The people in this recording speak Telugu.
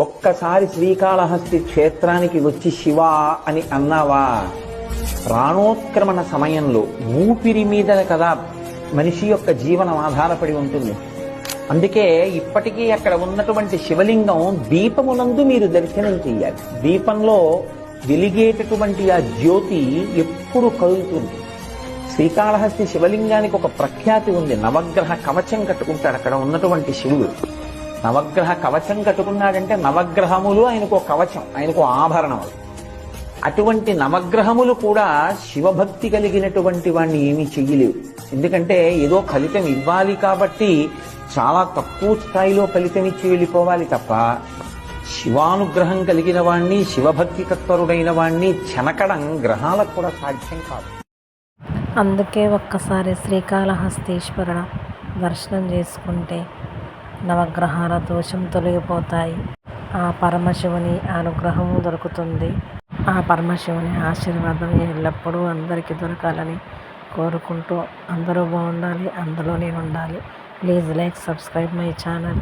ఒక్కసారి శ్రీకాళహస్తి క్షేత్రానికి వచ్చి శివ అని అన్నావా, ప్రాణోత్క్రమణ సమయంలో ఊపిరి మీద కదా మనిషి యొక్క జీవనం ఆధారపడి ఉంటుంది. అందుకే ఇప్పటికీ అక్కడ ఉన్నటువంటి శివలింగం దీపమునందు మీరు దర్శనం చెయ్యాలి. దీపంలో వెలిగేటటువంటి ఆ జ్యోతి ఎప్పుడు కదులుతుంది. శ్రీకాళహస్తి శివలింగానికి ఒక ప్రఖ్యాతి ఉంది. నవగ్రహ కవచం కట్టుకుంటాడు అక్కడ ఉన్నటువంటి శివుడు. నవగ్రహ కవచం కట్టుకున్నాడంటే నవగ్రహములు ఆయనకు కవచం, ఆయనకు ఆభరణం. అటువంటి నవగ్రహములు కూడా శివభక్తి కలిగినటువంటి వాణ్ణి ఏమీ చెయ్యలేవు. ఎందుకంటే ఏదో ఫలితం ఇవ్వాలి కాబట్టి చాలా తక్కువ స్థాయిలో ఫలితం ఇచ్చి వెళ్ళిపోవాలి తప్ప శివానుగ్రహం కలిగిన వాణ్ణి, శివభక్తి తత్పరుడైన వాణ్ణి చెనకడం గ్రహాలకు కూడా సాధ్యం కాదు. అందుకే ఒక్కసారి శ్రీకాళహస్తీశ్వర దర్శనం చేసుకుంటే నవగ్రహాల దోషం తొలగిపోతాయి. ఆ పరమశివుని అనుగ్రహము దొరుకుతుంది. ఆ పరమశివుని ఆశీర్వాదం ఎల్లప్పుడూ అందరికీ దొరకాలని కోరుకుంటూ అందరూ బాగుండాలి, అందులో నేను ఉండాలి. Please like, subscribe my channel.